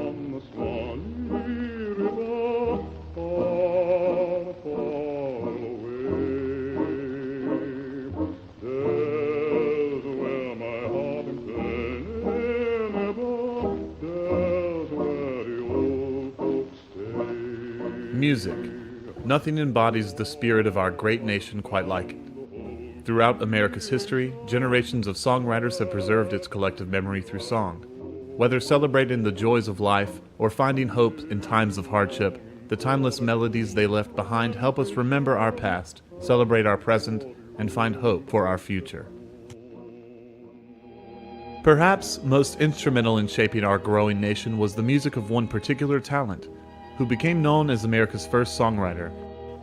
on the Swanee River, far, far away. There's where my heart and pain ever, there's where the old folks stay. Music. Nothing embodies the spirit of our great nation quite like it. Throughout America's history, generations of songwriters have preserved its collective memory through song. Whether celebrating the joys of life or finding hope in times of hardship, the timeless melodies they left behind help us remember our past, celebrate our present, and find hope for our future. Perhaps most instrumental in shaping our growing nation was the music of one particular talent, who became known as America's first songwriter.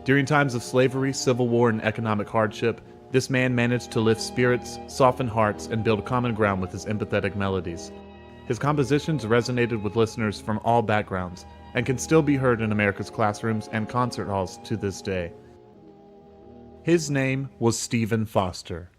During times of slavery, civil war, and economic hardship, this man managed to lift spirits, soften hearts, and build common ground with his empathetic melodies. His compositions resonated with listeners from all backgrounds and can still be heard in America's classrooms and concert halls to this day. His name was Stephen Foster.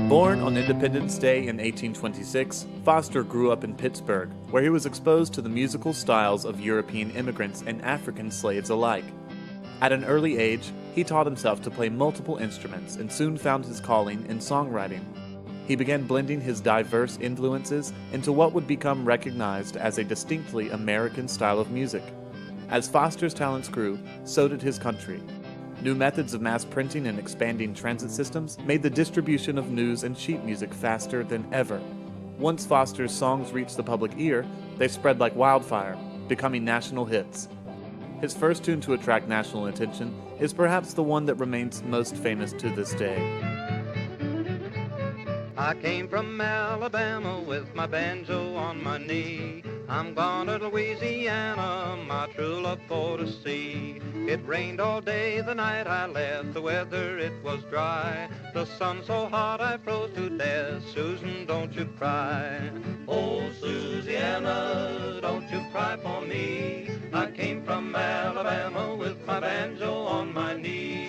Born on Independence Day in 1826, Foster grew up in Pittsburgh, where he was exposed to the musical styles of European immigrants and African slaves alike. At an early age, he taught himself to play multiple instruments and soon found his calling in songwriting. He began blending his diverse influences into what would become recognized as a distinctly American style of music. As Foster's talents grew, so did his country. New methods of mass printing and expanding transit systems made the distribution of news and sheet music faster than ever. Once Foster's songs reached the public ear, they spread like wildfire, becoming national hits. His first tune to attract national attention is perhaps the one that remains most famous to this day. I came from Alabama with my banjo on my knee. I'm gone to Louisiana, my true love for to see. It rained all day the night I left, the weather it was dry. The sun so hot I froze to death, Susan, don't you cry. Oh, Susanna, don't you cry for me. I came from Alabama with my banjo on my knee.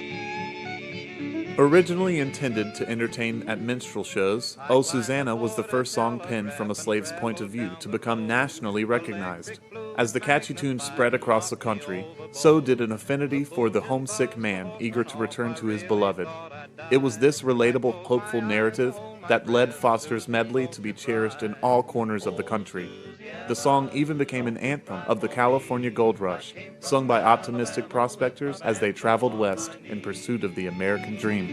Originally intended to entertain at minstrel shows, "Oh Susanna" was the first song penned from a slave's point of view to become nationally recognized. As the catchy tune spread across the country, so did an affinity for the homesick man eager to return to his beloved. It was this relatable, hopeful narrative that led Foster's medley to be cherished in all corners of the country. The song even became an anthem of the California Gold Rush, sung by optimistic prospectors as they traveled west in pursuit of the American dream.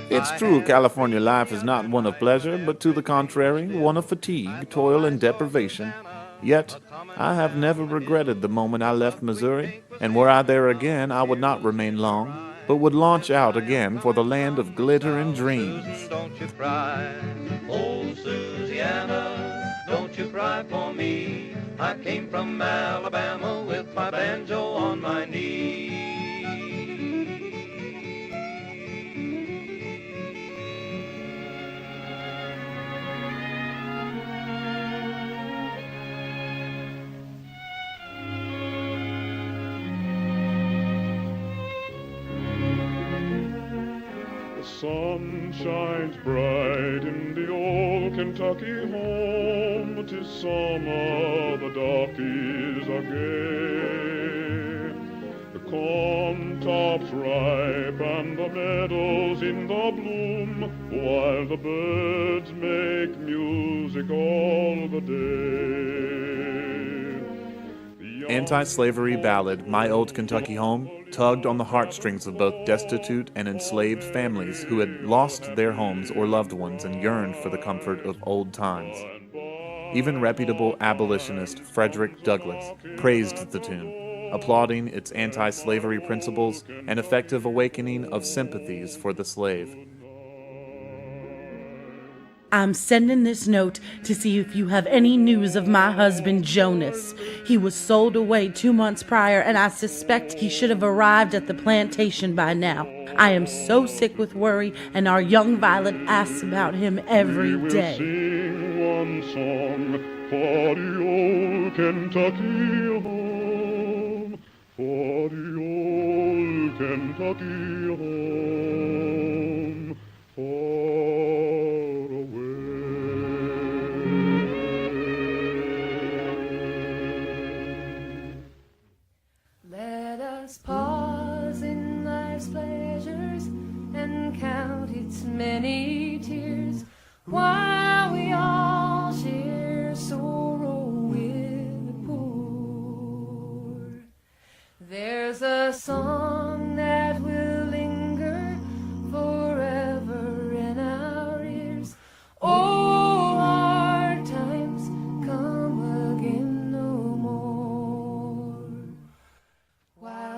It's true, California life is not one of pleasure, but to the contrary, one of fatigue, toil, and deprivation. Yet, I have never regretted the moment I left Missouri, and were I there again, I would not remain long, but would launch out again for the land of glitter and dreams. Susan, don't you cry. Oh, Susanna, don't you cry for me. I came from Alabama with my banjo on my knee. The sun shines bright in the old Kentucky home. 'Tis summer, the darkies are gay. The corn tops ripe and the meadows in the bloom, while the birds make music all the day. Anti-slavery ballad "My Old Kentucky Home" tugged on the heartstrings of both destitute and enslaved families who had lost their homes or loved ones and yearned for the comfort of old times. Even reputable abolitionist Frederick Douglass praised the tune, applauding its anti-slavery principles and effective awakening of sympathies for the slave. I'm sending this note to see if you have any news of my husband Jonas. He was sold away 2 months prior, and I suspect he should have arrived at the plantation by now. I am so sick with worry, and our young Violet asks about him every day. Sing one song for the old Kentucky home, for the old Kentucky home, far away. Let us pause in life's pleasures and count its many tears, while we all share sorrow with the poor. There's a song that will linger forever in our ears. Oh, hard times come again no more.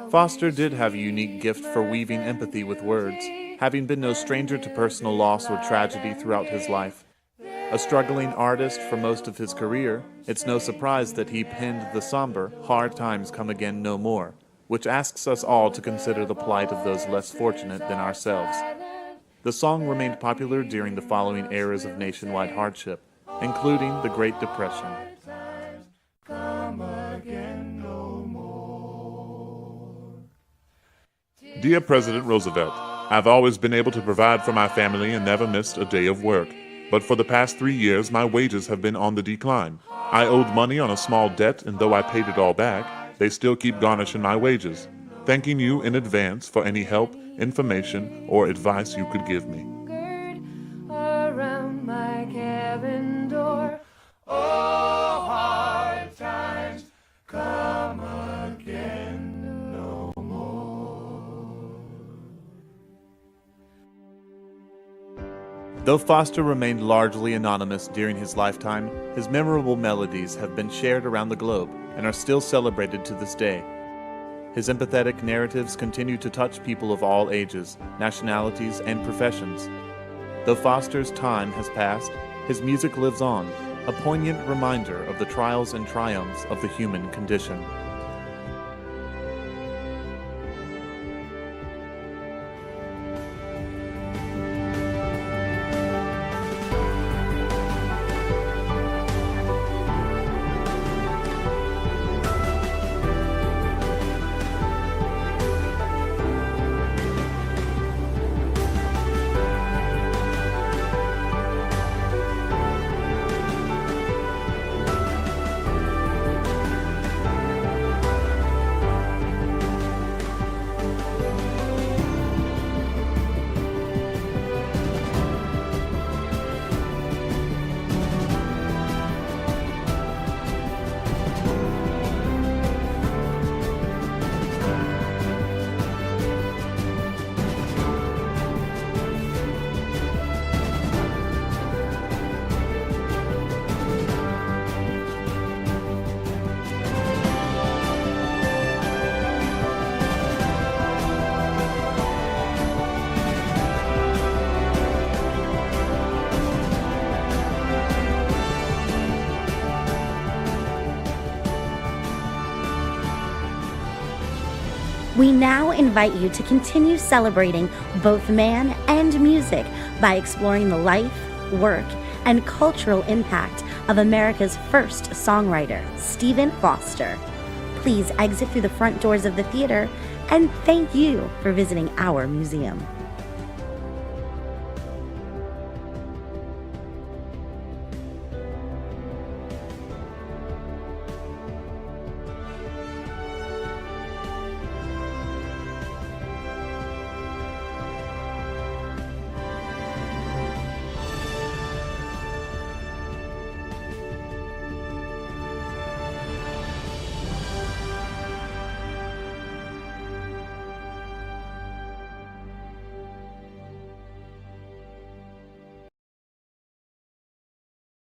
Foster did have a unique gift for weaving empathy with words, having been no stranger to personal loss or tragedy throughout his life. A struggling artist for most of his career, it's no surprise that he penned the somber "Hard Times Come Again No More," which asks us all to consider the plight of those less fortunate than ourselves. The song remained popular during the following eras of nationwide hardship, including the Great Depression. Dear President Roosevelt, I've always been able to provide for my family and never missed a day of work. But for the past 3 years, my wages have been on the decline. I owed money on a small debt, and though I paid it all back, they still keep garnishing my wages. Thanking you in advance for any help, information, or advice you could give me. Around my cabin door. Oh, hard times come again no more. Though Foster remained largely anonymous during his lifetime, his memorable melodies have been shared around the globe and are still celebrated to this day. His empathetic narratives continue to touch people of all ages, nationalities, and professions. Though Foster's time has passed, his music lives on, a poignant reminder of the trials and triumphs of the human condition. We now invite you to continue celebrating both man and music by exploring the life, work, and cultural impact of America's first songwriter, Stephen Foster. Please exit through the front doors of the theater, and thank you for visiting our museum.